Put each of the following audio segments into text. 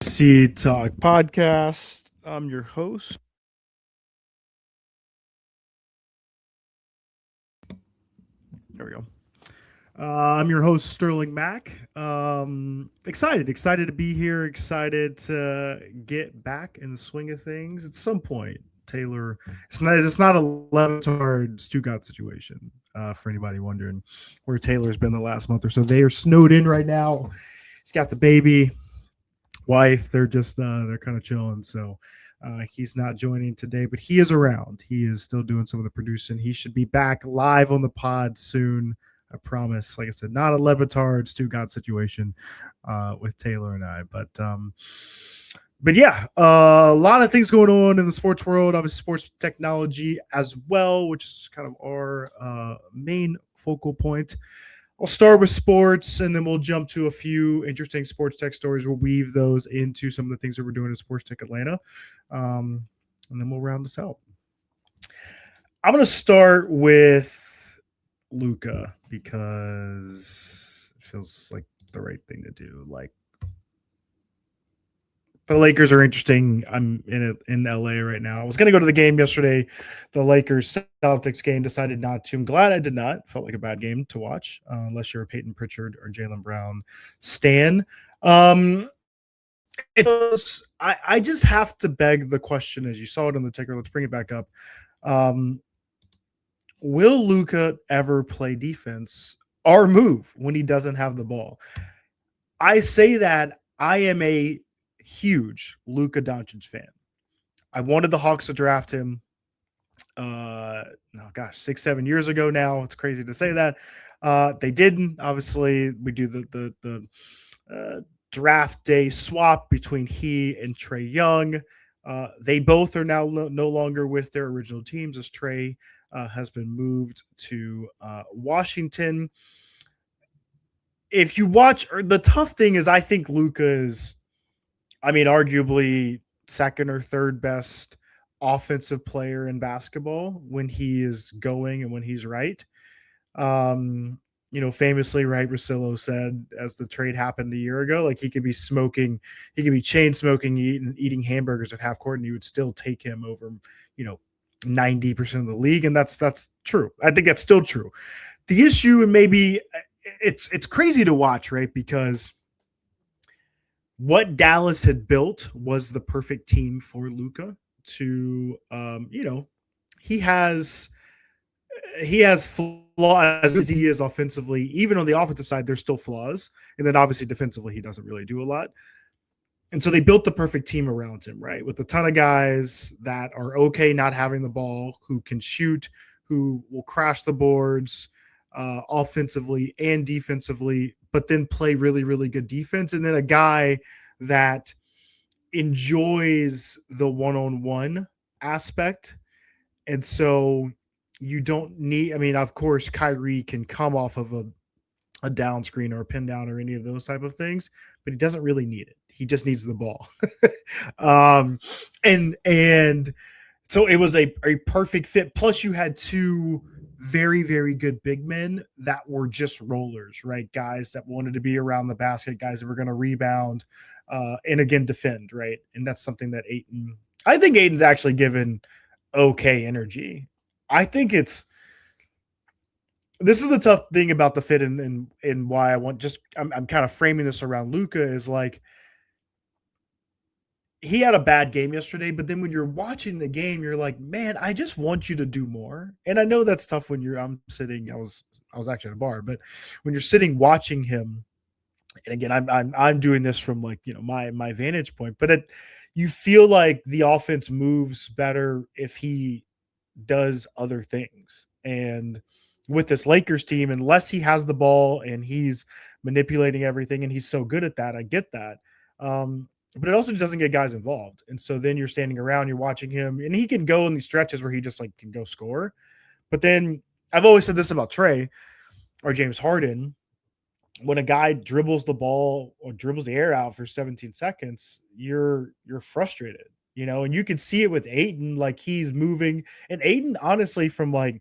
Seed Talk Podcast. I'm your host. There we go. I'm your host, Sterling Mack. Excited to be here. Excited to get back in the swing of things at some point. Taylor, it's not a Levitard Stuttgart situation. For anybody wondering where Taylor's been the last month or so, they are snowed in right now. He's got the baby, wife. They're kind of chilling. So he's not joining today, but he is around. He is still doing some of the producing. He should be back live on the pod soon. I promise. Like I said, not a Levitard Stu God situation with Taylor and I, but yeah, a lot of things going on in the sports world. Obviously, sports technology as well, which is kind of our main focal point. I'll start with sports, and then we'll jump to a few interesting sports tech stories. We'll weave those into some of the things that we're doing in Sports Tech Atlanta, and then we'll round this out. I'm going to start with Luka because it feels like the right thing to do. Like, the Lakers are interesting. I'm in LA right now. I was going to go to the game yesterday, the Lakers Celtics game. Decided not to. I'm glad I did not. Felt like a bad game to watch, unless you're a Peyton Pritchard or Jaylen Brown stan. I just have to beg the question, as you saw it on the ticker. Let's bring it back up. Um, will Luka ever play defense or move when he doesn't have the ball? I say that I am a huge Luka Doncic fan. I wanted the Hawks to draft him. No, gosh, 6-7 years ago now. It's crazy to say that. They didn't. Obviously, we do the draft day swap between he and Trae Young. They both are now no longer with their original teams, as Trae has been moved to Washington. If you watch, the tough thing is, I think Luka is, arguably second or third best offensive player in basketball when he is going and when he's right. Famously, right, Russillo said as the trade happened a year ago, like he could be chain smoking, eating hamburgers at half court, and you would still take him over, 90% of the league. And that's true. I think that's still true. The issue, and maybe it's crazy to watch, right? Because what Dallas had built was the perfect team for Luka to, he has flaws as he is offensively. Even on the offensive side, there's still flaws. And then obviously defensively, he doesn't really do a lot. And so they built the perfect team around him, right? With a ton of guys that are okay not having the ball, who can shoot, who will crash the boards offensively and defensively, but then play really, really good defense. And then a guy that enjoys the one-on-one aspect. And so you don't need, of course, Kyrie can come off of a down screen or a pin down or any of those type of things, but he doesn't really need it. He just needs the ball. And so it was a perfect fit. Plus you had two very, very good big men that were just rollers, right? Guys that wanted to be around the basket, guys that were going to rebound, and again, defend, right? And that's something that I think Aiden's actually given okay energy. I think this is the tough thing about the fit and why I'm kind of framing this around Luka is like, he had a bad game yesterday, but then when you're watching the game, you're like, man, I just want you to do more. And I know that's tough when I was actually at a bar, but when you're sitting watching him, and again, I'm doing this from like, my vantage point, but you feel like the offense moves better if he does other things. And with this Lakers team, unless he has the ball and he's manipulating everything, and he's so good at that, I get that. But it also just doesn't get guys involved. And so then you're standing around, you're watching him, and he can go in these stretches where he just like can go score. But then I've always said this about Trae or James Harden. When a guy dribbles the ball or dribbles the air out for 17 seconds, you're frustrated, and you can see it with Ayton, like he's moving. And Ayton, honestly, from like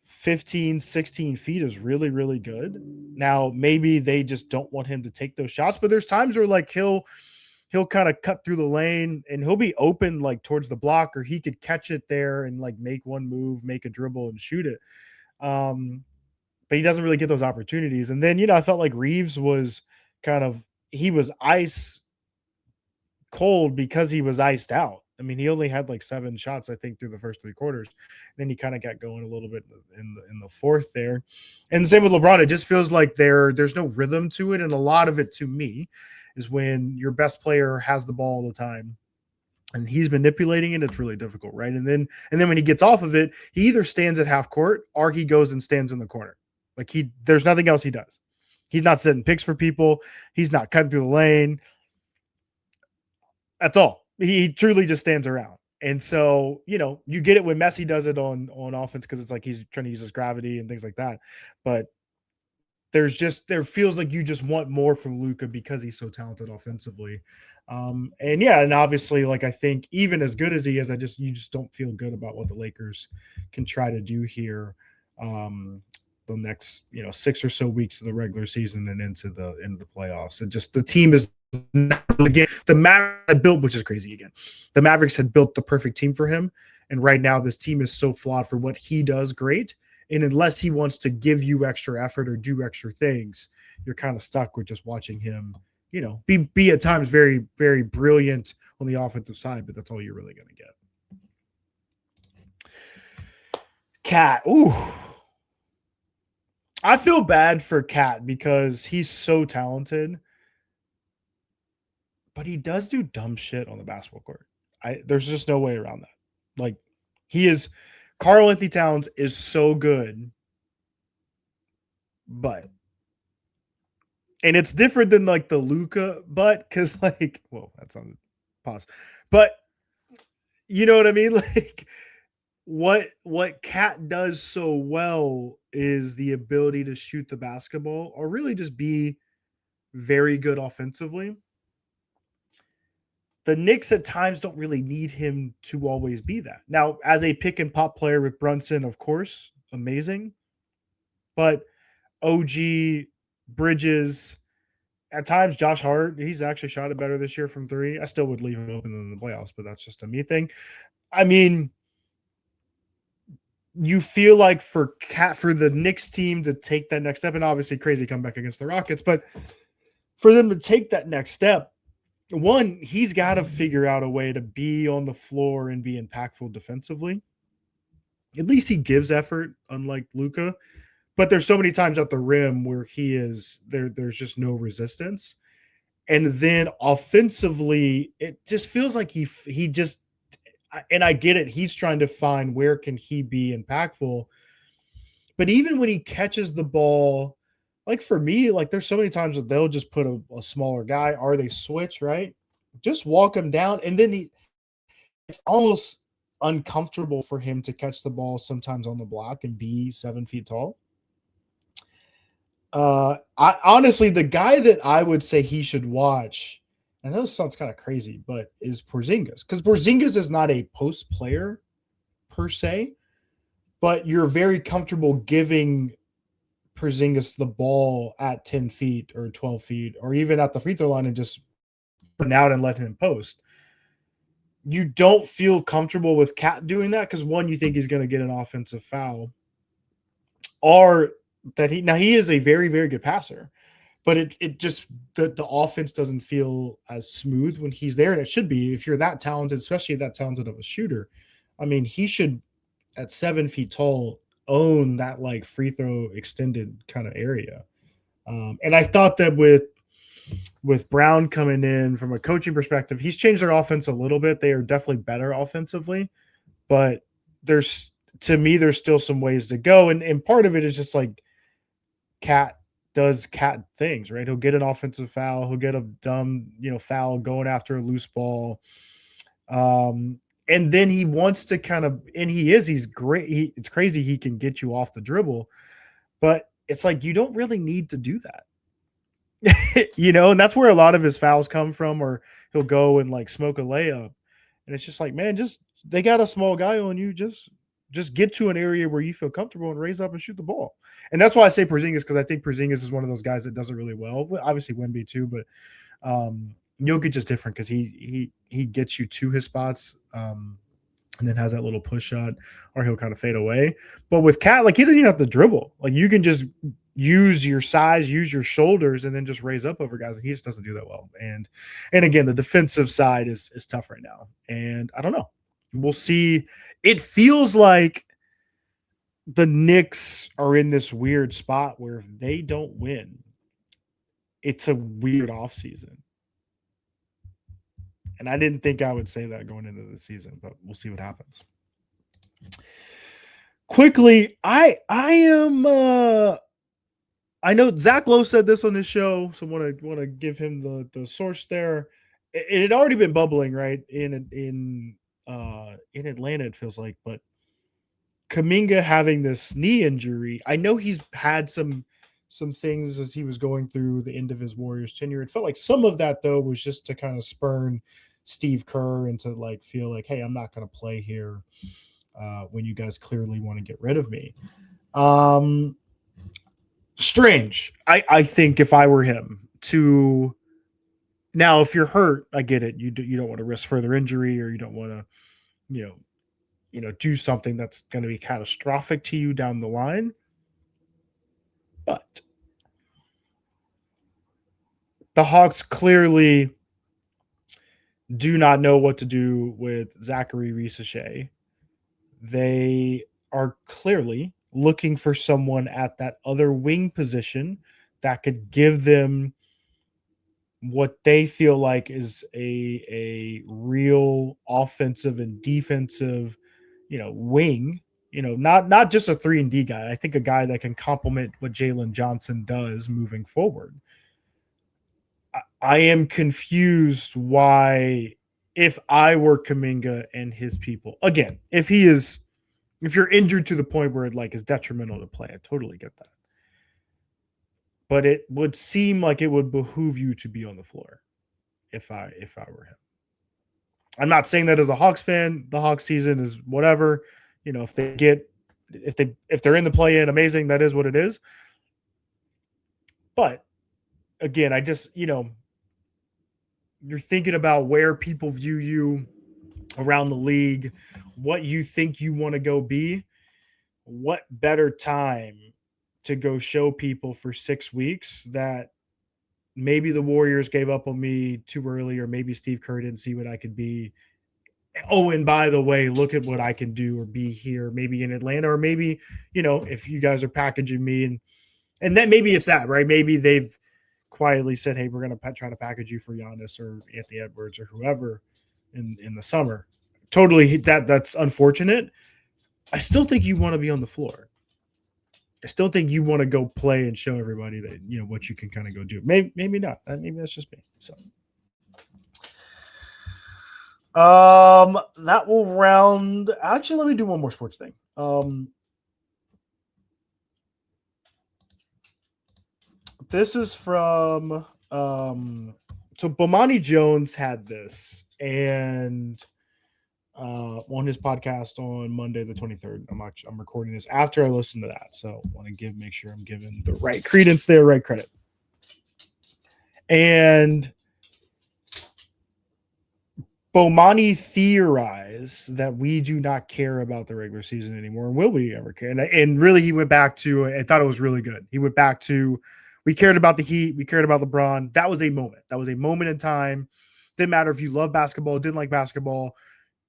15, 16 feet is really, really good. Now, maybe they just don't want him to take those shots, but there's times where like he'll kind of cut through the lane and he'll be open like towards the block, or he could catch it there and like make one move, make a dribble and shoot it. Um, but he doesn't really get those opportunities. And then, I felt like Reeves was kind of he was ice cold because he was iced out. I mean, he only had like 7 shots, I think, through the first 3 quarters. Then he kind of got going a little bit in the fourth there. And the same with LeBron. It just feels like there's no rhythm to it, and a lot of it to me is when your best player has the ball all the time and he's manipulating it. It's really difficult, right? And then when he gets off of it, he either stands at half court or he goes and stands in the corner. Like there's nothing else he does. He's not setting picks for people. He's not cutting through the lane. That's all. He truly just stands around. And so, you get it when Messi does it on offense because it's like he's trying to use his gravity and things like that. But there feels like you just want more from Luka because he's so talented offensively. And obviously, like I think even as good as he is, you just don't feel good about what the Lakers can try to do here. The next 6 or so weeks of the regular season and into the playoffs. And just the team is again the Mavericks had built, which is crazy again. The Mavericks had built the perfect team for him, and right now this team is so flawed for what he does great. And unless he wants to give you extra effort or do extra things, you're kind of stuck with just watching him, be at times very, very brilliant on the offensive side, but that's all you're really going to get. Cat, ooh. I feel bad for Cat because he's so talented, but he does do dumb shit on the basketball court. There's just no way around that. Like Karl Anthony Towns is so good, and it's different than like the Luka, because like, whoa, that's on pause. But you know what I mean? Like what Cat does so well is the ability to shoot the basketball or really just be very good offensively. The Knicks at times don't really need him to always be that. Now, as a pick and pop player with Brunson, of course, amazing. But OG, Bridges, at times Josh Hart, he's actually shot it better this year from 3. I still would leave him open in the playoffs, but that's just a me thing. I mean, you feel like for the Knicks team to take that next step, and obviously crazy comeback against the Rockets, but for them to take that next step, one, he's got to figure out a way to be on the floor and be impactful defensively. At least he gives effort, unlike Luka. But there's so many times at the rim where he is there. There's just no resistance. And then offensively, it just feels like he just, and I get it. He's trying to find where can he be impactful. But even when he catches the ball, like for me, like there's so many times that they'll just put a smaller guy or they switch, right? Just walk him down. And then it's almost uncomfortable for him to catch the ball sometimes on the block and be 7 feet tall. I honestly, the guy that I would say he should watch, I know this sounds kind of crazy, but is Porzingis. Because Porzingis is not a post player per se, but you're very comfortable giving Porzingis the ball at 10 feet or 12 feet or even at the free throw line and just putting out and letting him post. You don't feel comfortable with Cat doing that because, one, you think he's going to get an offensive foul, or that he is a very, very good passer, but it just the offense doesn't feel as smooth when he's there, and it should be if you're that talented, especially that talented of a shooter. I mean, he should at 7 feet tall own that like free throw extended kind of area. And I thought that with Brown coming in from a coaching perspective, he's changed their offense a little bit. They are definitely better offensively, but there's still some ways to go. And part of it is just like Cat does Cat things, right? He'll get an offensive foul. He'll get a dumb, foul going after a loose ball. And then he wants to he's great. It's crazy. He can get you off the dribble, but it's like, you don't really need to do that. And that's where a lot of his fouls come from, or he'll go and like smoke a layup. And it's just like, man, they got a small guy on you. Just Just get to an area where you feel comfortable and raise up and shoot the ball. And that's why I say Porzingis, because I think Porzingis is one of those guys that does it really well. Obviously, Wemby too, but Jokic is different because he gets you to his spots, and then has that little push shot, or he'll kind of fade away. But with Cat, like he doesn't even have to dribble. Like you can just use your size, use your shoulders, and then just raise up over guys. And he just doesn't do that well. And again, the defensive side is tough right now. And I don't know. We'll see. It feels like the Knicks are in this weird spot where if they don't win, it's a weird offseason. And I didn't think I would say that going into the season, but we'll see what happens. Quickly, I am I know Zach Lowe said this on his show, so want to give him the source there. It had already been bubbling, right? In Atlanta, it feels like, but Kuminga having this knee injury, I know he's had some things as he was going through the end of his Warriors tenure. It felt like some of that though was just to kind of spurn Steve Kerr and to like feel like, hey, I'm not going to play here when you guys clearly want to get rid of me. Strange. I think if I were him to now, if you're hurt, I get it. You don't want to risk further injury, or you don't want to, do something that's going to be catastrophic to you down the line. But the Hawks clearly do not know what to do with Zachary Risache. They are clearly looking for someone at that other wing position that could give them what they feel like is a real offensive and defensive, wing. Not just a 3-and-D guy. I think a guy that can complement what Jalen Johnson does moving forward. I am confused why, if I were Kuminga and his people, again, if you're injured to the point where it like is detrimental to play, I totally get that. But it would seem like it would behoove you to be on the floor if I were him. I'm not saying that as a Hawks fan. The Hawks season is whatever. If they're in the play-in, amazing. That is what it is. But again, I just, you're thinking about where people view you around the league, what you think you want to go be. What better time to go show people for 6 weeks that maybe the Warriors gave up on me too early, or maybe Steve Kerr didn't see what I could be. Oh, and by the way, look at what I can do or be here, maybe in Atlanta, or maybe, if you guys are packaging me and then maybe it's that, right? Maybe they've quietly said, hey, we're going to try to package you for Giannis or Anthony Edwards or whoever in the summer. Totally. That's unfortunate. I still think you want to be on the floor. I still think you want to go play and show everybody that, what you can kind of go do. Maybe not. Maybe that's just me. So, that will round. Actually, let me do one more sports thing. This is from so Bomani Jones had this, and on his podcast on Monday the 23rd. I'm recording this after I listened to that, so I want to make sure I'm giving the right credence there, right credit. And Bomani theorized that we do not care about the regular season anymore. Will we ever care? And really, he went back to, I thought it was really good. He went back to, we cared about the Heat. We cared about LeBron. That was a moment. That was a moment in time. Didn't matter if you love basketball, didn't like basketball.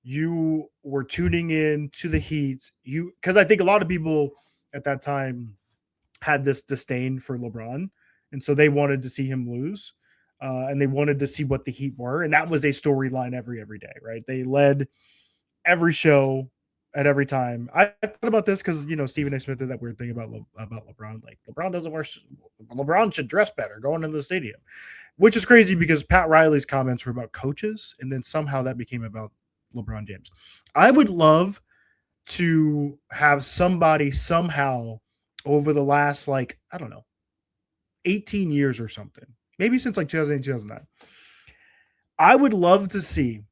You were tuning in to the Heat. Because I think a lot of people at that time had this disdain for LeBron. And so they wanted to see him lose. And they wanted to see what the Heat were. And that was a storyline every day, right? They led every show at every time. I thought about this because, Stephen A. Smith did that weird thing about LeBron. Like, LeBron should dress better going into the stadium, which is crazy because Pat Riley's comments were about coaches. And then somehow that became about LeBron James. I would love to have somebody somehow over the last, 18 years or something, maybe since 2008, 2009. I would love to see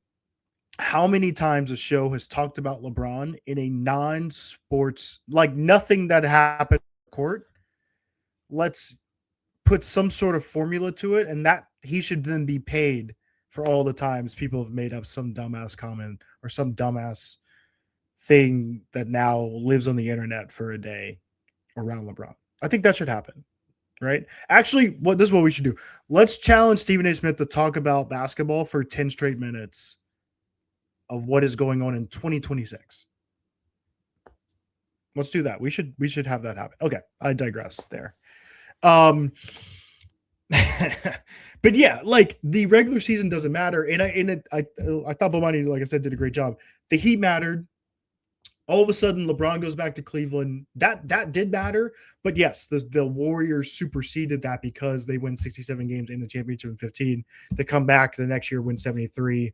how many times a show has talked about LeBron in a non-sports, like nothing that happened in court. Let's put some sort of formula to it, and that he should then be paid for all the times people have made up some dumbass comment or some dumbass thing that now lives on the internet for a day around LeBron. I think that should happen, right? Actually, what this is what we should do. Let's challenge Stephen A. Smith to talk about basketball for 10 straight minutes of what is going on in 2026. Let's do that. We should have that happen. Okay, I digress there. Um but yeah, like the regular season doesn't matter, and I thought Bomani, like I said, did a great job. The Heat mattered. All of a sudden, LeBron goes back to Cleveland. That did matter, but yes, the Warriors superseded that because they win 67 games in the championship in 15. They come back the next year, win 73.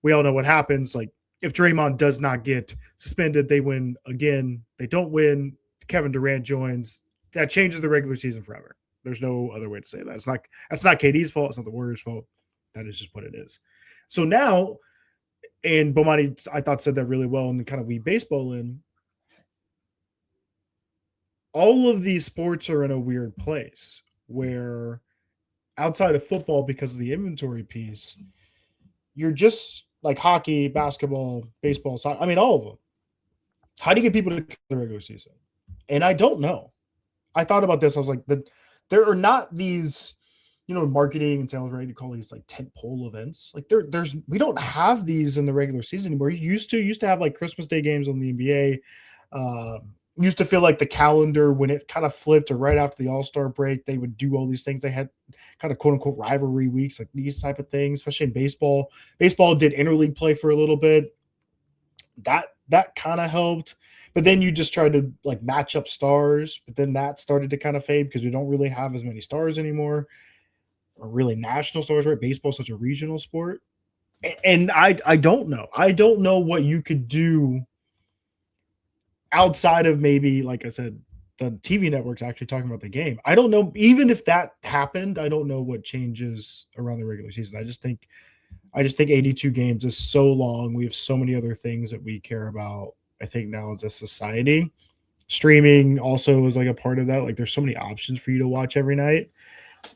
We all know what happens. Like if Draymond does not get suspended, they win again. They don't win. Kevin Durant joins. That changes the regular season forever. There's no other way to say that. That's not KD's fault. It's not the Warriors' fault. That is just what it is. So now, and Bomani, I thought said that really well and kind of weave baseball in. All of these sports are in a weird place where outside of football, because of the inventory piece, you're just like hockey, basketball, baseball, soccer. I mean, all of them. How do you get people to the regular season? And I don't know. I thought about this. I was like, there are not these, marketing and sales, right? You call these like tent pole events. Like there's we don't have these in the regular season anymore. You used to have like Christmas Day games on the NBA. Used to feel like the calendar when it kind of flipped or right after the All-Star break, they would do all these things. They had kind of quote unquote rivalry weeks, like these type of things, especially in baseball. Baseball did interleague play for a little bit. That kind of helped. But then you just tried to like match up stars, but then that started to kind of fade because we don't really have as many stars anymore, or really national stars, right? Baseball is such a regional sport. And I don't know. I don't know what you could do outside of maybe, like I said, the TV networks actually talking about the game. I don't know. Even if that happened, I don't know what changes around the regular season. I just think 82 games is so long. We have so many other things that we care about, I think, now as a society. Streaming also is like a part of that. Like there's so many options for you to watch every night.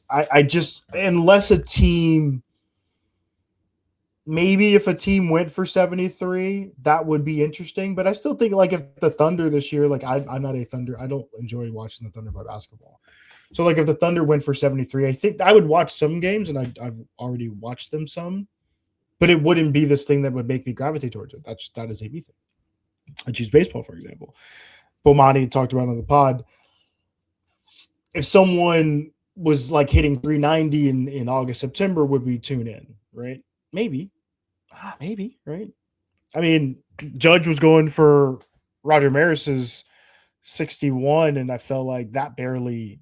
I just, unless a team, maybe if a team went for 73, that would be interesting. But I still think like if the Thunder this year, like I'm not a Thunder, I don't enjoy watching the Thunder play basketball. So like if the Thunder went for 73, I think I would watch some games, and I've already watched them some, but it wouldn't be this thing that would make me gravitate towards it. That is a me thing. I choose baseball, for example. Bomani talked about on the pod. If someone was like hitting 390 in August, September, would we tune in? Right? Maybe. Maybe, right? I mean, Judge was going for Roger Maris's 61, and I felt like that barely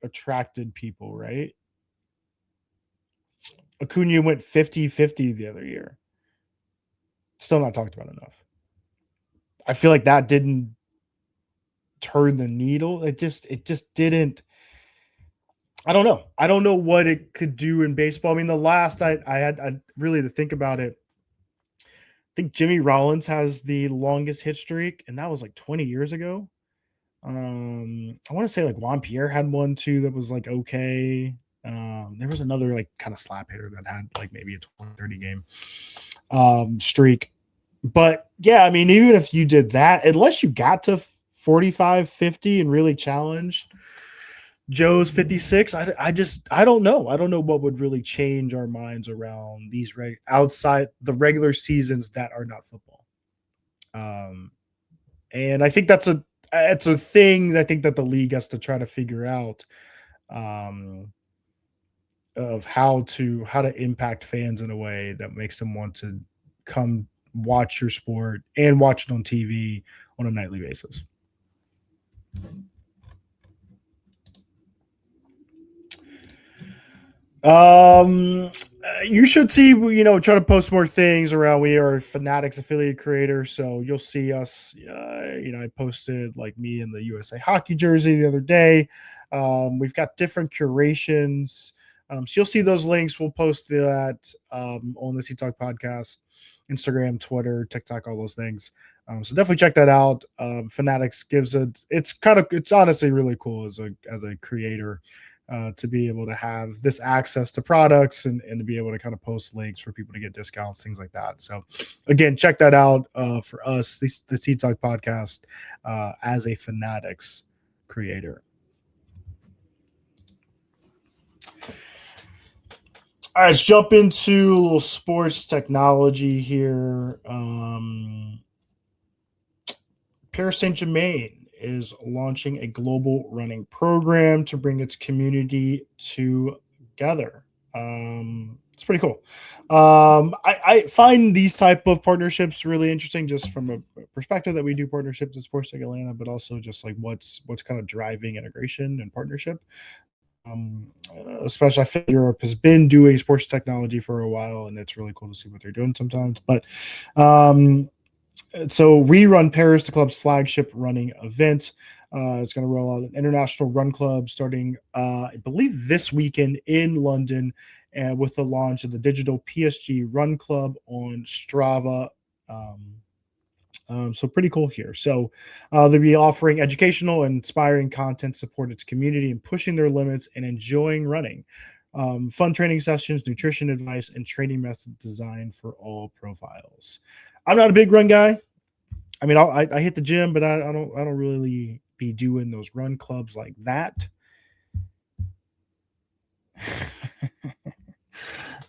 attracted people, right? Acuna went 50-50 the other year. Still not talked about enough. I feel like that didn't turn the needle. It just didn't. I don't know. I don't know what it could do in baseball. I mean, the last I had really to think about it. I think Jimmy Rollins has the longest hit streak, and that was like 20 years ago. I want to say like Juan Pierre had one too that was like okay. There was another like kind of slap hitter that had like maybe a 20-30 game streak. But yeah, I mean, even if you did that, unless you got to 45, 50 and really challenged Joe's 56, I don't know. I don't know what would really change our minds around these outside the regular seasons that are not football. Um, and I think it's a thing I think that the league has to try to figure out, um, of how to impact fans in a way that makes them want to come watch your sport and watch it on TV on a nightly basis. You should see, try to post more things around. We are Fanatics affiliate creator, so you'll see us. I posted like me in the USA hockey jersey the other day. We've got different curations. So you'll see those links. We'll post that on the Sea Talk podcast. Instagram, Twitter, TikTok, all those things. So definitely check that out. Fanatics gives it's honestly really cool as a creator to be able to have this access to products and to be able to kind of post links for people to get discounts, things like that. So, again, check that out for us, the Seed Talk podcast, as a Fanatics creator. All right, let's jump into a little sports technology here. Paris Saint Germain is launching a global running program to bring its community together. It's pretty cool. I find these type of partnerships really interesting, just from a perspective that we do partnerships at Sports Tech Atlanta, but also just like what's kind of driving integration and partnership. Especially I feel Europe has been doing sports technology for a while, and it's really cool to see what they're doing sometimes. But so Rerun Paris, the club's flagship running event. It's going to roll out an international run club starting, I believe, this weekend in London, with the launch of the digital PSG Run Club on Strava. So pretty cool here. So they'll be offering educational and inspiring content, support its community, and pushing their limits and enjoying running. Fun training sessions, nutrition advice, and training methods designed for all profiles. I'm not a big run guy. I mean, I hit the gym, but I don't really be doing those run clubs like that.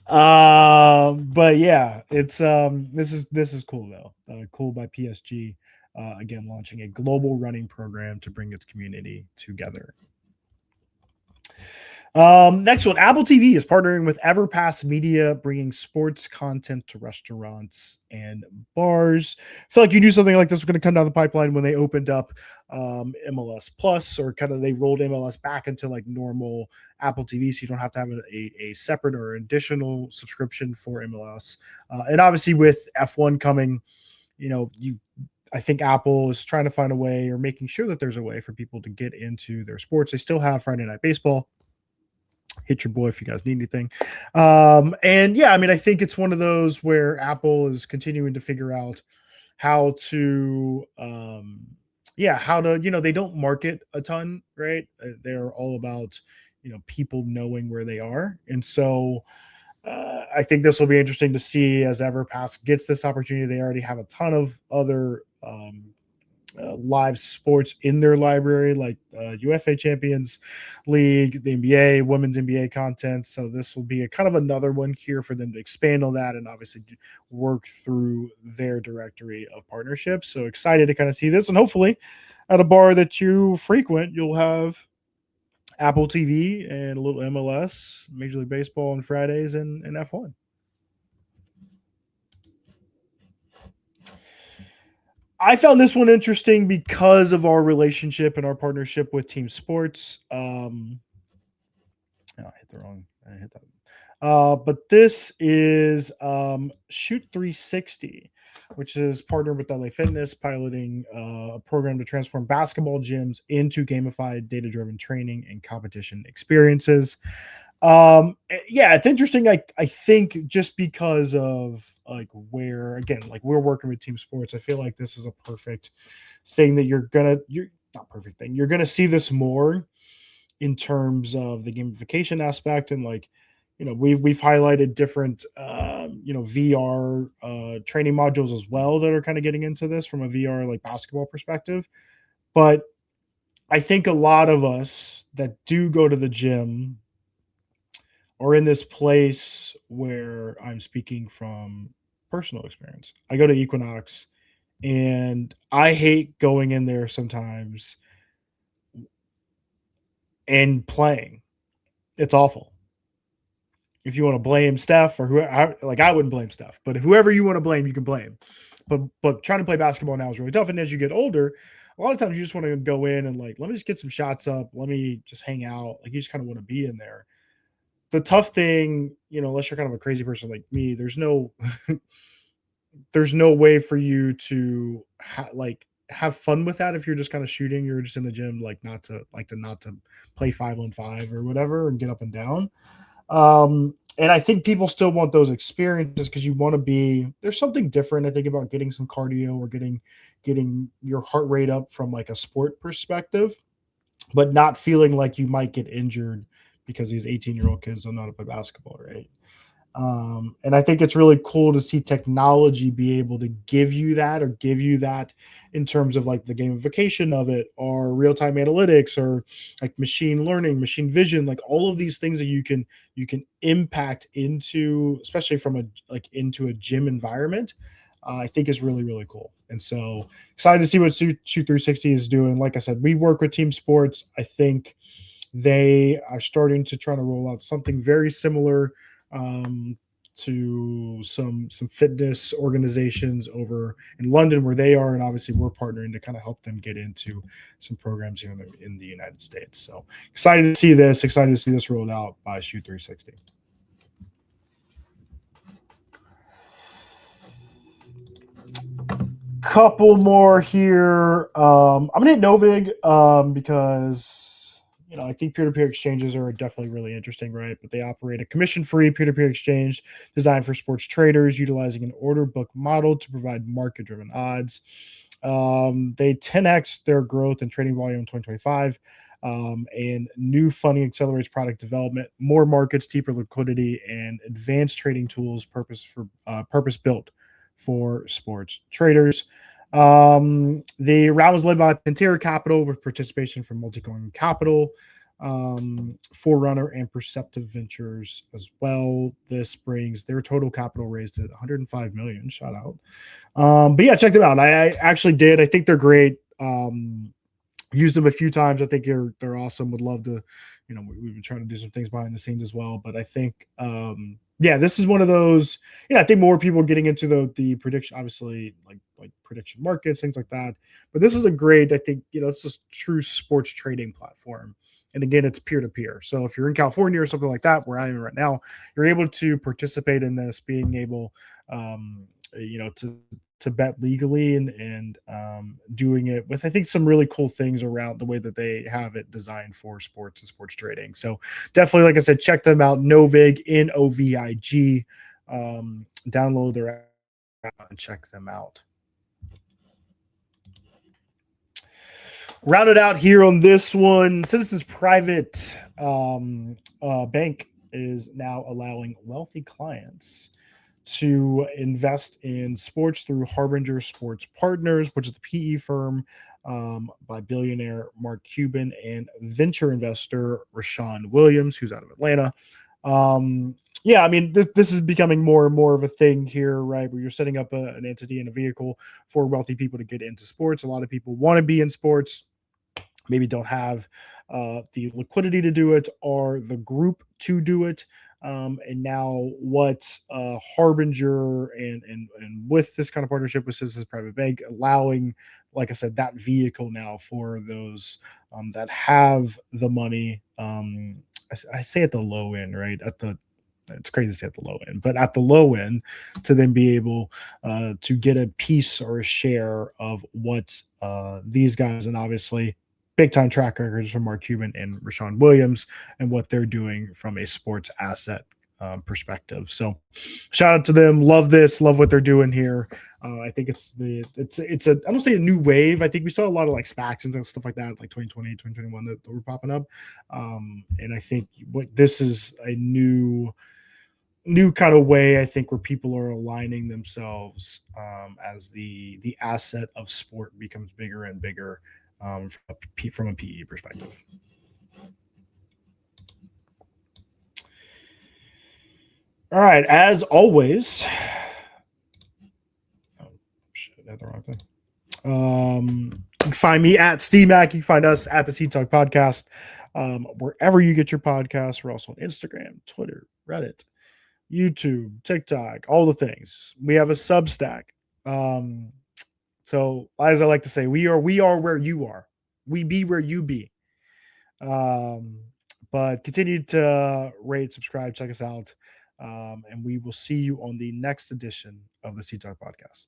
But yeah, it's this is cool though. Cool by PSG. Again, launching a global running program to bring its community together. Next one, Apple TV is partnering with Everpass Media, bringing sports content to restaurants and bars. I feel like you knew something like this was going to come down the pipeline when they opened up MLS Plus, or kind of they rolled MLS back into like normal Apple TV, so you don't have to have a separate or additional subscription for MLS. And obviously, with F1 coming, I think Apple is trying to find a way, or making sure that there's a way for people to get into their sports. They still have Friday Night Baseball. Hit your boy if you guys need anything. And yeah, I mean, I think it's one of those where Apple is continuing to figure out how to, they don't market a ton, right? They're all about, people knowing where they are. And so I think this will be interesting to see as Everpass gets this opportunity. They already have a ton of other live sports in their library, like UEFA Champions League, the NBA, women's NBA content. So this will be a kind of another one here for them to expand on that and obviously work through their directory of partnerships. So excited to kind of see this, and hopefully at a bar that you frequent, you'll have Apple TV and a little MLS, Major League Baseball on Fridays, and F1. I found this one interesting because of our relationship and our partnership with Team Sports. I hit the wrong. I hit that. But this is Shoot 360, which is partnered with LA Fitness, piloting a program to transform basketball gyms into gamified, data-driven training and competition experiences. Yeah, it's interesting. I think just because of like where, again, like we're working with Team Sports, I feel like this is a perfect thing that you're not perfect thing. You're gonna see this more in terms of the gamification aspect, and like, we've highlighted different VR training modules as well that are kind of getting into this from a VR like basketball perspective. But I think a lot of us that do go to the gym or in this place where I'm speaking from personal experience. I go to Equinox, and I hate going in there sometimes and playing. It's awful. If you want to blame Steph or whoever, like I wouldn't blame Steph, but whoever you want to blame, you can blame. But trying to play basketball now is really tough. And as you get older, a lot of times you just want to go in and like, let me just get some shots up. Let me just hang out. Like you just kind of want to be in there. The tough thing, unless you're kind of a crazy person like me, there's no way for you to have fun with that if you're just kind of shooting. You're just in the gym, not to play 5-on-5 or whatever and get up and down. And I think people still want those experiences because you want to be there's something different, I think, about getting some cardio or getting your heart rate up from like a sport perspective, but not feeling like you might get injured because these 18-year-old kids don't know how to play basketball, right? And I think it's really cool to see technology be able to give you that in terms of like the gamification of it or real time analytics or like machine learning, machine vision, like all of these things that you can impact into, especially from a like into a gym environment. I think is really really cool, and so excited to see what Shoot 360 is doing. Like I said, we work with team sports. I think they are starting to try to roll out something very similar um, to some fitness organizations over in London where they are, and obviously we're partnering to kind of help them get into some programs here in the United States. So excited to see this. Excited to see this rolled out by Shoot 360. Couple more here. I'm gonna hit Novig because I think peer-to-peer exchanges are definitely really interesting, right? But they operate a commission-free peer-to-peer exchange designed for sports traders, utilizing an order book model to provide market-driven odds. They 10x their growth and trading volume in 2025. And new funding accelerates product development, more markets, deeper liquidity, and advanced trading tools purpose built for sports traders. The round was led by Pantera Capital with participation from Multicoin Capital, Forerunner, and Perceptive Ventures as well. This brings their total capital raised to 105 million. Shout out. But yeah, check them out. I actually did. I think they're great. Used them a few times. I think they're awesome. Would love to, we've been trying to do some things behind the scenes as well. But I think yeah, this is one of those. I think more people are getting into the prediction, obviously, like prediction markets, things like that. But this is a great, I think, it's a true sports trading platform. And again, it's peer to peer. So if you're in California or something like that, where I am right now, you're able to participate in this, being able, to bet legally and doing it with, I think, some really cool things around the way that they have it designed for sports and sports trading. So definitely, like I said, check them out. Novig, Novig. Download their app and check them out. Rounded out here on this one, Citizens Private Bank is now allowing wealthy clients to invest in sports through Harbinger Sports Partners, which is the PE firm by billionaire Mark Cuban and venture investor Rashawn Williams, who's out of Atlanta. Yeah, I mean, this is becoming more and more of a thing here, right? Where you're setting up an entity and a vehicle for wealthy people to get into sports. A lot of people want to be in sports, maybe don't have the liquidity to do it or the group to do it. And now what Harbinger and with this kind of partnership with Citizens Private Bank, allowing, like I said, that vehicle now for those that have the money. I say at the low end, right? It's crazy to say at the low end, but at the low end, to then be able to get a piece or a share of what these guys, and obviously big time track records from Mark Cuban and Rashawn Williams and what they're doing from a sports asset perspective. So shout out to them. Love this. Love what they're doing here. I think it's a I don't say a new wave. I think we saw a lot of like SPACs and stuff like that, like 2020, 2021 that were popping up. And I think what this is a new kind of way, I think, where people are aligning themselves as the asset of sport becomes bigger and bigger from a PE perspective. All right, as always. Oh shit, I had the wrong thing. You can find me at SteveMack. You can find us at the Seed Talk Podcast. Wherever you get your podcasts, we're also on Instagram, Twitter, Reddit, YouTube, TikTok, all the things. We have a Substack. So as I like to say, we are where you are. We be where you be. But continue to rate, subscribe, check us out. And we will see you on the next edition of the Seed Talk Podcast.